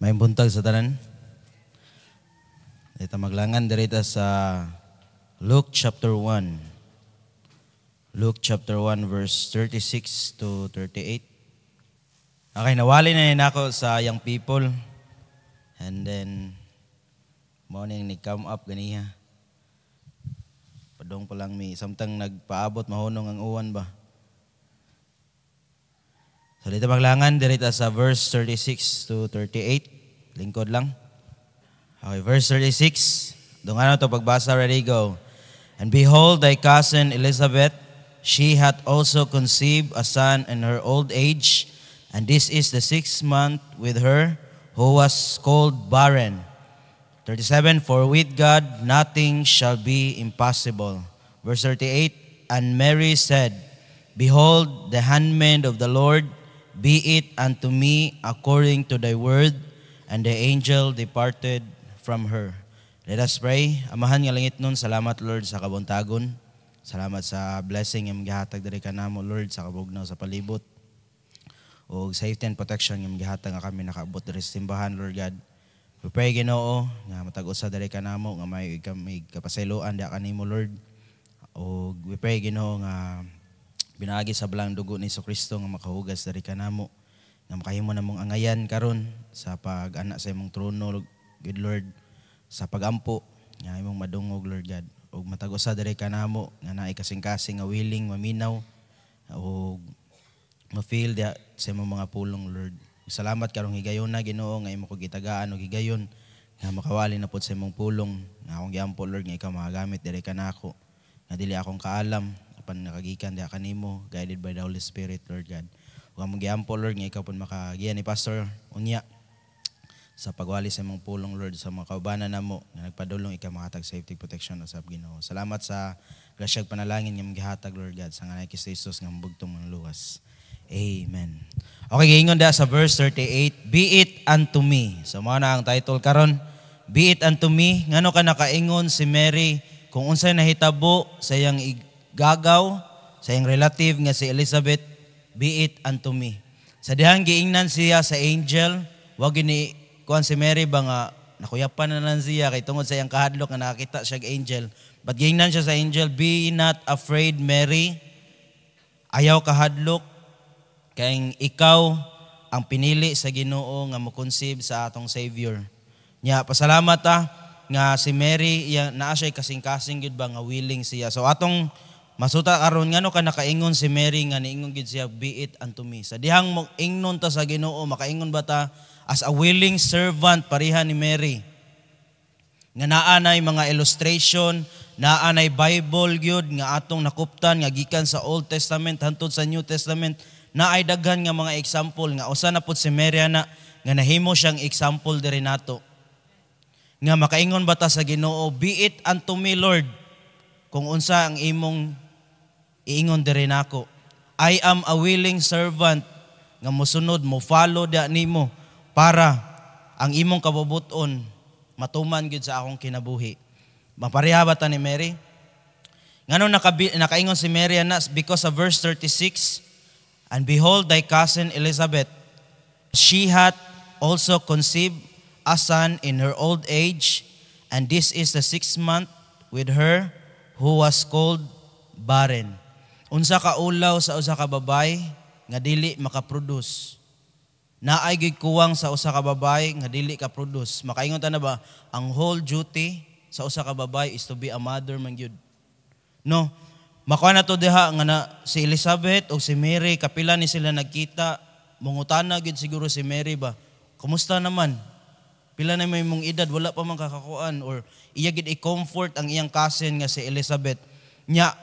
May buntag sa tanan. Dito maglangan dirita sa Luke chapter 1. Luke chapter 1 verse 36 to 38. Okay, nawali na yun ako sa young people. And then, morning ni come up ganiha. Padong pa lang mi. Samtang nagpaabot, mahunong ang uwan ba? So dito maglangan, dirita sa verse 36 to 38. Lingkod lang. Okay, verse 36. Doon nga na ito, pagbasa, ready, go. And behold, thy cousin Elizabeth, she hath also conceived a son in her old age, and this is the 6th month with her, who was called barren. 37, for with God nothing shall be impossible. Verse 38, and Mary said, behold, the handmaid of the Lord, be it unto me according to thy word. And the angel departed from her. Let us pray. Amahan nga langit nun, salamat Lord sa kabuntagon. Salamat sa blessing yung gihatag diri kanamo Lord sa kabugnaw sa palibot. O safety and protection yung gihatag nga kami nakaabot diri sa simbahan Lord God. We pray Ginoo nga matag-usa diri kanamo nga may kapasayloan da kanimo Lord. O we pray Ginoo nga binaagi sa belang dugo ni Kristo nga makahugas dari kanamo nga makahimo namong angayan karon sa pag-ana sa imong trono good Lord sa pagampo nga imong madungog Lord God ug matag-usa dari kanamo nga naay kasing-kasing nga willing maminaw ug ma-feel dia sa imong mga pulong Lord. Salamat karong higayon na Ginoo nga imo ko gitagaan ug higayon nga makawali na pud sa imong pulong nga akong giampo Lord nga ikaw magagamit diri kanako nga dili akong kaalam pan nakagikan dia kanimo guided by the Holy Spirit Lord God. Ug among giampo Lord nga ikaw pud makagiya ni pastor unya sa pagwali sa imong pulong Lord sa mga kaubanan namo nga nagpadulong ikaw makatag safety protection usab Ginoo. Salamat sa grasya ug panalangin nga imong gihatag Lord God sa ngalan ni Jesus nga mabugtong mga luwas. Amen. Okay, giingon da sa verse 38, be it unto me. So mao na ang title karon, be it unto me. Ngano ka nakaingon si Mary kung unsay nahitabo sa iyang gagaw sa iyang relative nga si Elizabeth, be it unto me. Sa dihang giingnan siya sa angel, wag gini kuan si Mary ba nga nakuyapan na lang siya kay tungod sa iyang kahadlok nga nakakita siya angel. But giingnan siya sa angel, be not afraid Mary, ayaw kahadlok, kay ikaw ang pinili sa Ginoo nga mo-conceive sa atong Savior. Nya pasalamat nga si Mary naa siya kasing-kasing gid ba nga willing siya. So atong masuta karon ngano ka nakaingon si Mary nga niingon gid siya be it unto me. Sa dihang mo ingnon ta sa Ginoo makaingon ba ta as a willing servant pareha ni Mary. Nga naa nay mga illustration, naa nay Bible gyud nga atong nakuptan nga gikan sa Old Testament hantod sa New Testament. Naay daghan nga mga example nga usa na pud si Mary nga nahimo siyang example diri nato. Nga makaingon ba ta sa Ginoo be it unto me Lord kung unsa ang imong iingon diri nako. I am a willing servant nga mosunod mo follow da nimo para ang imong kabubuton matuman gyud sa akong kinabuhi. Mapareha ba ta ni Mary? Ngano nakaingon si Mary na because of verse 36, and behold thy cousin Elizabeth, she hath also conceived a son in her old age, and this is the 6th month with her who was called barren. Unsa ka ulaw sa usa ka babay nga dili makaproduce. Naay gyud kuwang sa usa ka babay nga dili ka produce. Makaingon ta na ba ang whole duty sa usa ka babay is to be a mother man gyud. No. Makuha na to diha nga na si Elizabeth o si Mary kapila ni sila nagkita mungutana gyud siguro si Mary ba. Kumusta naman? Pila na may mong edad wala pa man kakakuan or iya gid i-comfort ang iyang cousin nga si Elizabeth. Nya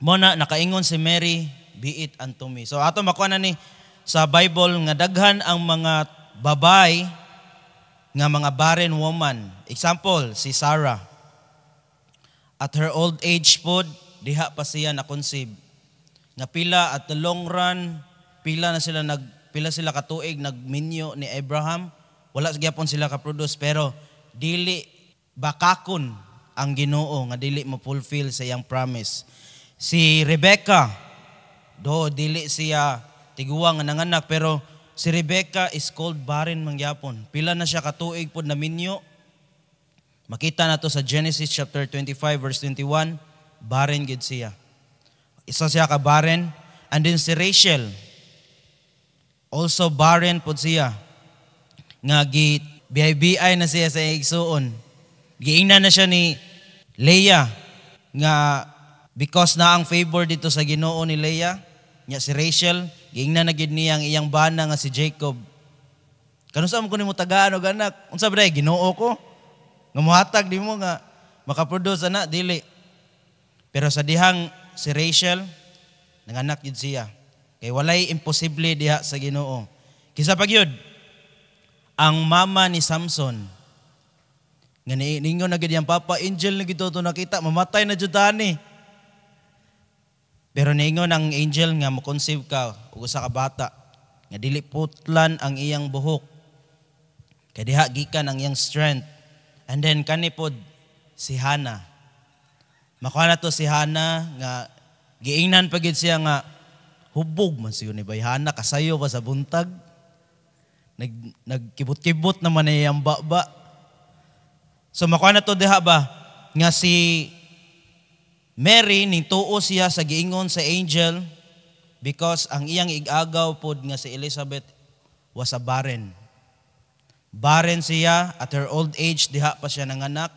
mo na nakaingon si Mary, be it unto me. So ato makuha na ni sa Bible nga daghan ang mga babay nga mga barren woman. Example, si Sarah. At her old age pod, diha pa siya na-conceive. Nga pila at the long run, pila sila katuig nagminyo ni Abraham. Wala gyapon sila ka-produce pero dili bakakon ang Ginoo nga dili mo fulfill sa iyang promise. Si Rebecca, do dili siya tiguang nga nanganak pero si Rebecca is called barren mangyapon. Pila na siya katuig pod na minyo. Makita na to sa Genesis chapter 25 verse 21, barren gid siya. Isa siya ka barren. And then si Rachel, also barren pod siya. Nga BI na siya sa igsuon. Giingnan na siya ni Leah nga because na ang favor dito sa Ginoo ni Leah, nya si Rachel, giingnan na gid niya ang iyang bana nga si Jacob. Kanunsa man ko nimo tagaan og anak? Unsa ba Ginoo ko? Nga mohatag nimo nga makaproduce ana dili. Pero sa dihang si Rachel nanganak yun siya. Kay walay imposible diha sa Ginoo. Kisa pag yun, ang mama ni Samson, nga ningon na gid yang papa, angel na gito to nakita, mamatay na jud ani. Pero ningon ang angel nga mo-conceive ka ug usa ka bata, nga dili putlan ang iyang buhok. Kay diha gikan ang iyang strength. And then kanipod si Hannah. Makuha na to si Hannah nga giingnan pa gid siya nga hubog man siya ni Hannah, kasayo pa sa buntag. Nagkibot-kibot naman na iyang baba. So makuha na to diha ba nga si Mary ning tuo siya sa giingon sa angel because ang iyang igagaw pod nga si Elizabeth was a barren. Barren siya at her old age, diha pa siya nanganak.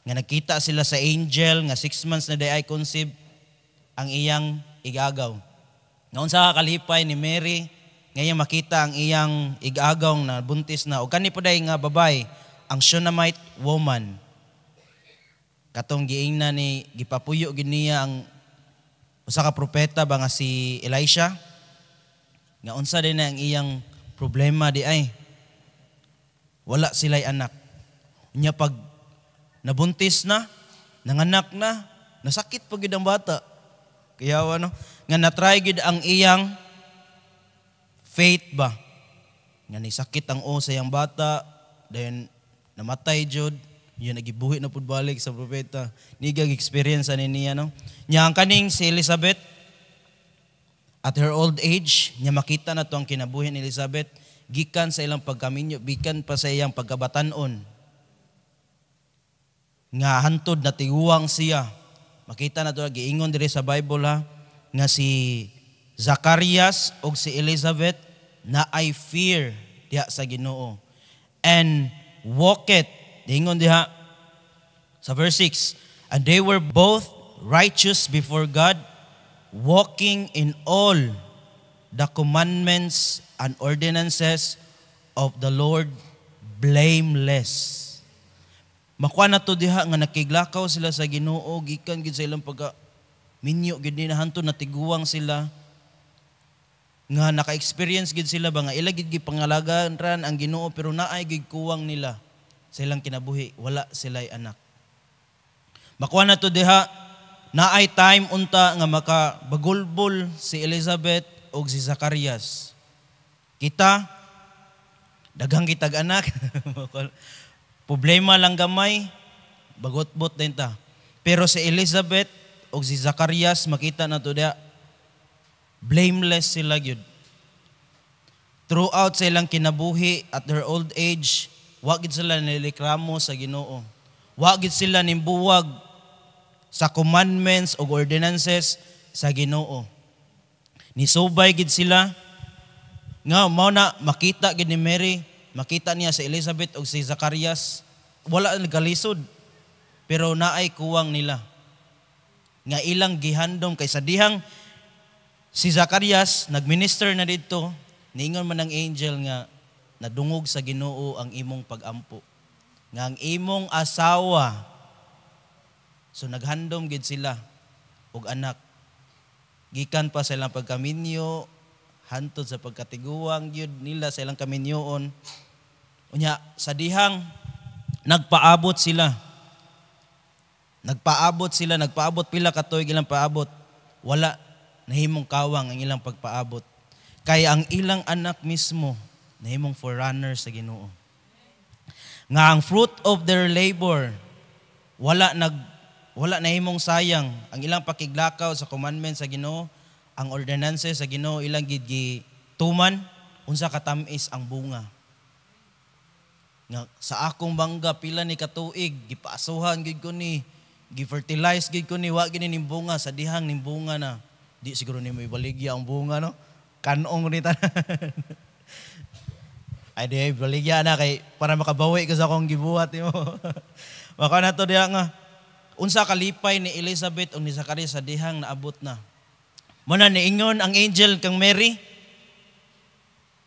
Nga nakita sila sa angel nga 6 months na day conceive ang iyang igagaw. Nga unsa kalipay ni Mary ngayon makita ang iyang igagaw na buntis na o kani po day nga babay ang Shunammite woman. Katong giingna ni gipapuyo gid niya ang usa ka propeta ba nga si Elisha. Nga unsa din na ang iyang problema di ay wala sila'y anak. Nya pag nabuntis na, nanganak na, nasakit pa gid ang bata. Kaya ano, nga natry gid ang iyang faith ba. Nga ni sakit ang sa iyang bata, then namatay jud, yun nagibuhi na pud balik sa propeta. Nigag experience ani niya no. Nya ang kaning si Elizabeth at her old age, nya makita na to ang kinabuhi ni Elizabeth gikan sa ilang pagkaminyo, gikan pa sa iyang pagkabatanon. Nga hantod na tiguwang siya. Makita na to giingon diri sa Bible ha, nga si Zacarias o si Elizabeth na I fear diha sa Ginoo. And walketh, diingon diha sa verse 6, and they were both righteous before God, walking in all the commandments and ordinances of the Lord blameless. Makuha na to diha nga nakiglakaw sila sa Ginoo, gikan gid sa ilang pagka minyo gid ni nahanto natiguwang sila. Nga naka-experience gid sila ba nga ila gid gipangalagan ran ang Ginoo pero naay gid kuwang nila sa ilang kinabuhi, wala sila'y anak. Makuha na to diha naay time unta nga makabagulbol si Elizabeth o si Zacarias. Kita daghang kitag anak. Problema lang gamay, bagot-bot din ta. Pero si Elizabeth o si Zacarias, makita na to diha, blameless sila gyud. Throughout sa ilang kinabuhi at their old age, wa gid sila nilikramo sa Ginoo. Wa gid sila nimbuwag sa commandments o ordinances sa Ginoo. Nisubay gid sila nga mao na makita gid ni Mary, makita niya si Elizabeth o si Zacarias, wala nagalisod. Pero naay kuwang nila. Nga ilang gihandom kay sa dihang si Zacarias nagminister na dito, niingon man ng angel nga nadungog sa Ginoo ang imong pag-ampo. Nga ang imong asawa, so naghandom gid sila og anak. Gikan pa sa ilang pagkaminyo, hantod sa pagkatiguang gyud nila sa ilang kaminyoon. Unya sa dihang nagpaabot sila. Nagpaabot pila ka tuig ilang paabot. Wala nahimong kawang ang ilang pagpaabot. Kaya ang ilang anak mismo nahimong forerunner sa Ginoo. Nga ang fruit of their labor wala nahimong sayang. Ang ilang pakiglakaw sa commandments sa Ginoo, ang ordinances sa Ginoo ilang gid gituman, unsa katamis ang bunga. Nga sa akong bangga pila ni katuig gipaasuhan gid ko ni, gi-fertilize gid ko ni, wa gid ni bunga, sa dihang ning bunga na. Di siguro ni may baligya ang bunga no. Kanong ni tanan. Ay di baligya na kay para makabawi ko sa akong gibuhat nimo. Maka na to diha nga unsa kalipay ni Elizabeth ug ni Zacarias sa dihang naabot na. Muna niingon ang angel kang Mary.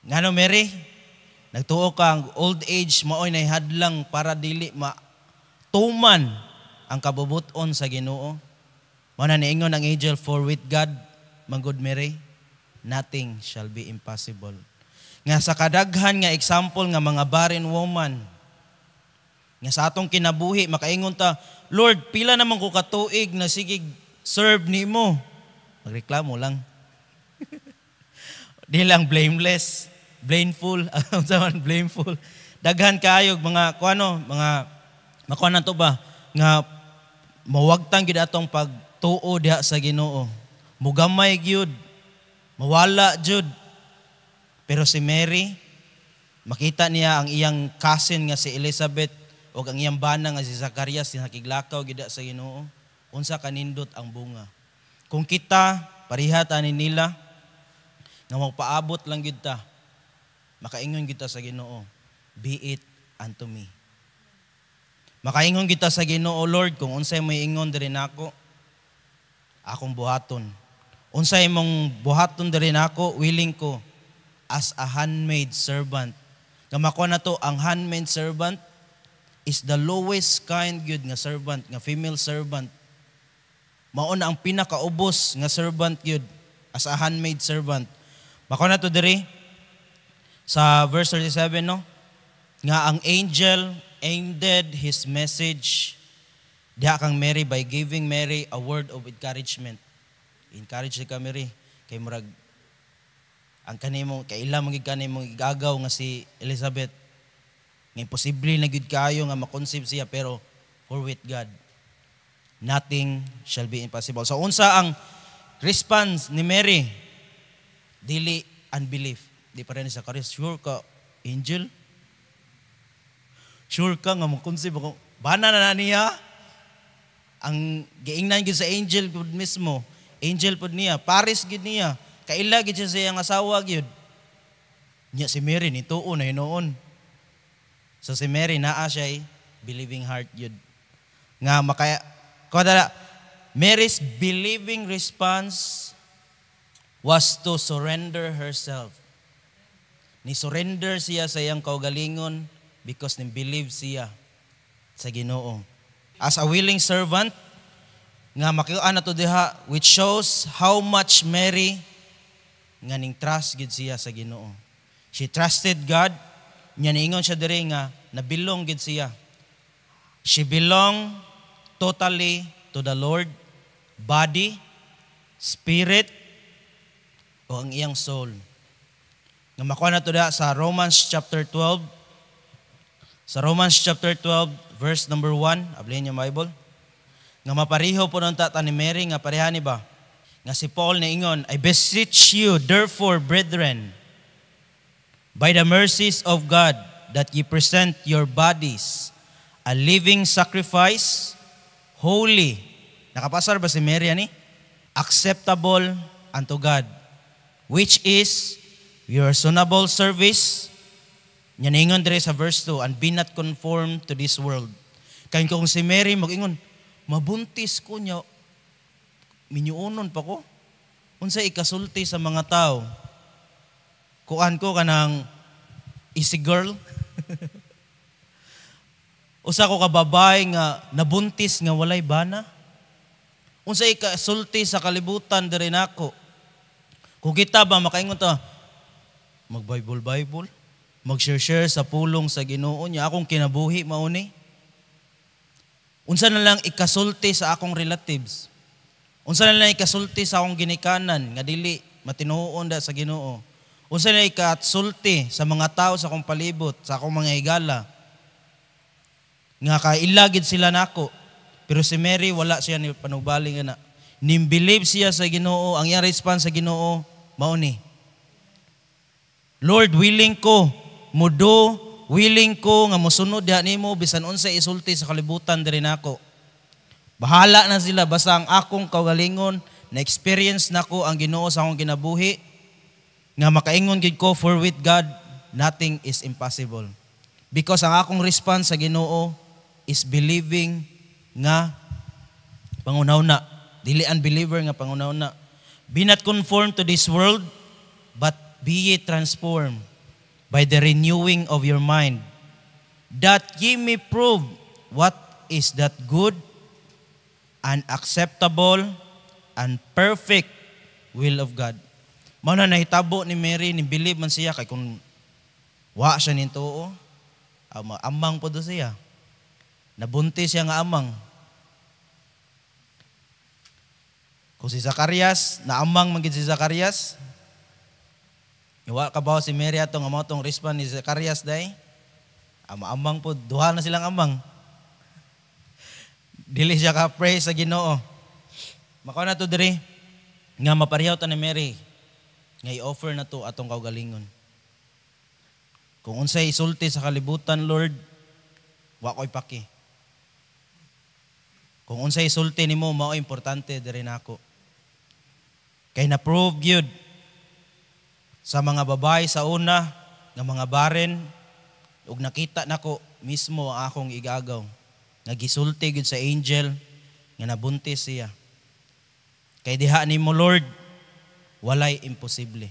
Ngano Mary? Nagtuo ka ang old age maoy nay hadlang para dili tuman ang kabubuton sa Ginoo. Muna niingon ang angel, for with God, manggod Mary, nothing shall be impossible. Nga sa kadaghan nga example nga mga barren woman, nga sa atong kinabuhi, makaingon ta, Lord, pila naman ko katuig na sige serve ni mo. Magreklamo lang. Di lang blameless, blameful, blameful. Daghan kayog mga kuano, mga makuanan to ba nga mawagtang gid atong pagtuo diha sa Ginoo. Mugamay gyud, mawala jud. Pero si Mary, makita niya ang iyang cousin nga si Elizabeth o ang iyang bana nga si Zacarias nakiglakaw gid sa Ginoo. Unsa kanindot ang bunga. Kung kita parihat ani nila nga magpaabot lang gid ta, makaingon gid ta sa Ginoo, be it unto me. Makaingon gid ta sa Ginoo, Lord, kung unsay mo ingon diri nako, akong buhaton. Unsay mong buhaton diri nako, willing ko as a handmaid servant. Nga makuha na to, ang handmaid servant is the lowest kind good nga servant, nga female servant. Mauna ang pinakaubos nga servant yun as a handmaid servant. Makuha na to diri sa verse 37, no? Nga ang angel ended his message diha kang Mary by giving Mary a word of encouragement. Encourage ka Mary kay murag ang kanimo kaila magig kanimo igagaw nga si Elizabeth. Nga imposible na gid kayo nga ma-conceive siya, pero for with God nothing shall be impossible. So unsa ang response ni Mary? Dili unbelief. Di pa rin sa Zacarias, sure ka angel? Sure ka nga ma-conceive ako? Bana na niya? Ang giingnan gid sa angel gud mismo. Angel pud niya, Paris gid niya. Kaila gid siya sa iyang asawa gyud. Nya si Mary nituo na hinoon. So si Mary naa siya believing heart gyud. Nga makaya kada Mary's believing response was to surrender herself. Ni surrender siya sa iyang kaugalingon because ni believe siya sa Ginoo. As a willing servant, nga makiuan na to diha, which shows how much Mary nga ning trust gid siya sa Ginoo. She trusted God. Nya niingon siya diri nga nabilong gid siya. She belong totally to the Lord, body, spirit, o ang iyang soul. Nga makuha na to da sa Romans chapter 12. Sa Romans chapter 12, verse number 1, ablihin niyo Bible. Nga mapariho po nung tata ni Mary, nga parehani ba? Nga si Paul na ingon, I beseech you, therefore, brethren, by the mercies of God, that ye present your bodies a living sacrifice, holy. Nakapasar ba si Mary ani? Acceptable unto God, which is your reasonable service. Yan ingon dire sa verse 2, and be not conformed to this world. Kaya kung si Mary mag-ingon, mabuntis ko niya, minyuonon pa ko. Unsa ikasulti sa mga tao? Kuan ko kanang easy girl. Usa ko ka babae nga nabuntis nga walay bana. Unsa ikasulti sa kalibutan diri nako? Kung kita ba makaingon ta, mag-Bible, mag-share sa pulong sa Ginoo niya, akong kinabuhi mao ni. Unsa na lang ikasulti sa akong relatives? Unsa na lang ikasulti sa akong ginikanan nga dili matinuon da sa Ginoo? Unsa na ikasulti sa mga tao sa akong palibot, sa akong mga higala? Nga kailagid sila nako. Pero si Mary wala siya ni panubaling na. Nimbilive siya sa Ginoo, ang iyang response sa Ginoo mao ni. Lord, willing ko mudo, willing ko nga mosunod diha nimo bisan unsay isulti sa kalibutan diri nako. Bahala na sila basta ang akong kaugalingon na experience nako ang Ginoo sa akong kinabuhi nga makaingon gid ko, for with God nothing is impossible. Because ang akong response sa Ginoo is believing nga pangunauna, dili unbeliever nga pangunauna. Be not conformed to this world, but be ye transformed by the renewing of your mind, that ye may prove what is that good and acceptable and perfect will of God. Mao na nahitabo ni Mary, ni believe man siya kay kung wa siya nintuo, amang po do siya. Nabuntis siya nga amang. Kung si Zacarias, naamang man gid si Zacarias, wa kabaw si Mary ato nga mao tong respond ni Zacarias day. Amang po, duha na silang amang. Dili siya ka pray sa Ginoo. Makaw na to diri nga maparehaw ta ni Mary nga i-offer na to atong kaugalingon. Kung unsay isulti sa kalibutan, Lord, wa ko'y paki. Kung unsay isulti nimo mao importante diri nako. Kay na-prove gyud sa mga babae sa una nga mga baren ug nakita nako mismo ang akong igagaw nga gisulti gyud sa angel nga nabuntis siya. Kay diha nimo, Lord, walay imposible.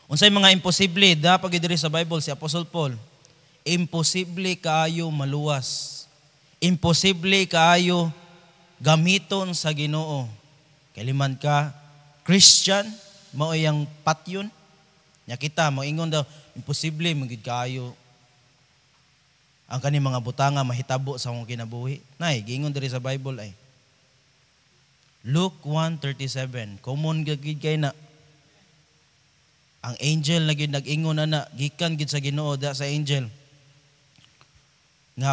Unsay mga imposible dapat gyud diri sa Bible si Apostle Paul, imposible kaayo maluwas. Imposible kaayo gamiton sa Ginoo. Kay liman ka Christian, mao yang patyon. Nya kita mo ingon daw imposible magid kaayo ang kani mga butanga mahitabo sa akong kinabuhi. Nay, giingon diri sa Bible ay Luke 1:37. Common gid kay na ang angel na gid nag-ingon ana gikan gid sa Ginoo da sa angel. Nga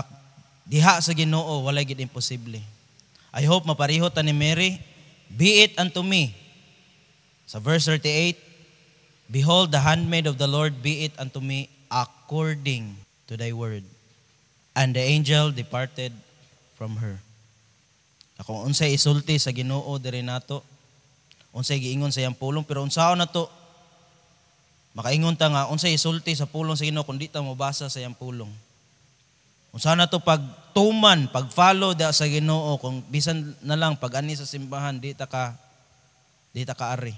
diha sa Ginoo walay gid imposible. I hope mapareho ta ni Mary. Be it unto me. Sa verse 38, behold the handmaid of the Lord, be it unto me according to thy word. And the angel departed from her. Kung unsay isulti sa Ginoo diri nato, unsay giingon sa iyang pulong, pero unsaon na to? Makaingon ta nga unsay isulti sa pulong sa Ginoo kun di ta mabasa sa iyang pulong. Unsaon na to pagtuman, pag-follow da sa Ginoo, kung bisan na lang pag-ani sa simbahan di ta ka ari.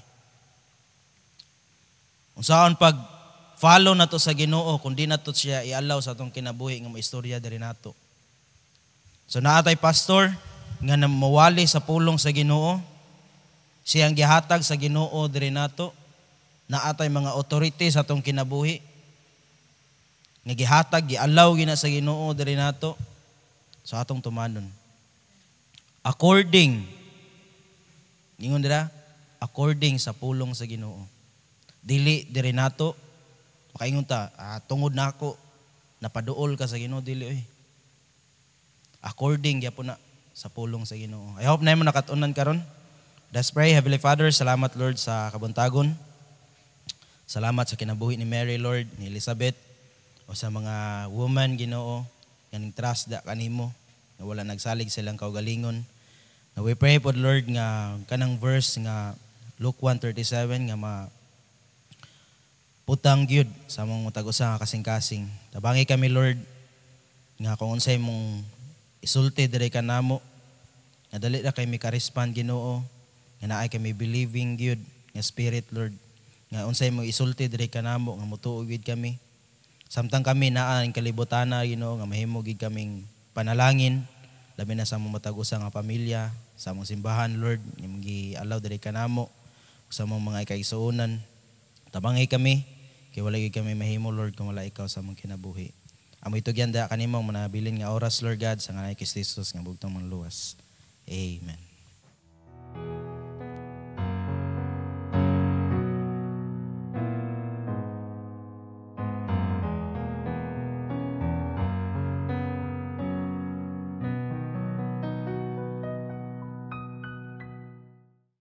Unsaon pag-follow na to sa Ginoo kung di na to siya i-allow sa atong kinabuhi nga maistorya diri nato. So naatay pastor nga mawali sa pulong sa Ginoo, siyang gihatag sa Ginoo diri nato. Naatay mga authority sa atong kinabuhi nga gihatag, gi-allow gina sa Ginoo diri nato sa atong tumanon. According, ingon dira, according sa pulong sa Ginoo. Dili diri nato makaingon ta, tungod nako napaduol ka sa Ginoo, dili oy. According gyapon na sa pulong sa Ginoo. I hope na mo nakatunan karon. Let's pray. Heavenly Father, salamat Lord sa kabuntagon. Salamat sa kinabuhi ni Mary, Lord, ni Elizabeth, o sa mga woman Ginoo nga trust da kanimo nga wala nagsalig silang kaugalingon. Now we pray po Lord nga kanang verse nga Luke 1:37 nga putang gyud sa among tag-usa nga kasing-kasing. Tabangi kami Lord nga kung unsay mong isulti diri kanamo nga dali ra kay mi ka-respond Ginoo nga naay kami believing gyud nga spirit Lord nga unsay mong isulti diri kanamo nga motuo gyud kami. Samtang kami naa ang kalibutana Ginoo nga mahimo gyud kaming panalangin labi na sa among matag-usa nga pamilya, sa among simbahan Lord nga gi-allow diri kanamo sa among mga ikaigsuonan. Tabangi kami kay wala gyud kami mahimo Lord kung wala ikaw sa among kinabuhi. Amo itugyan da kanimong manabilin nga oras Lord God sa ngalan ni Kristo Jesus nga bugtong mga luwas. Amen.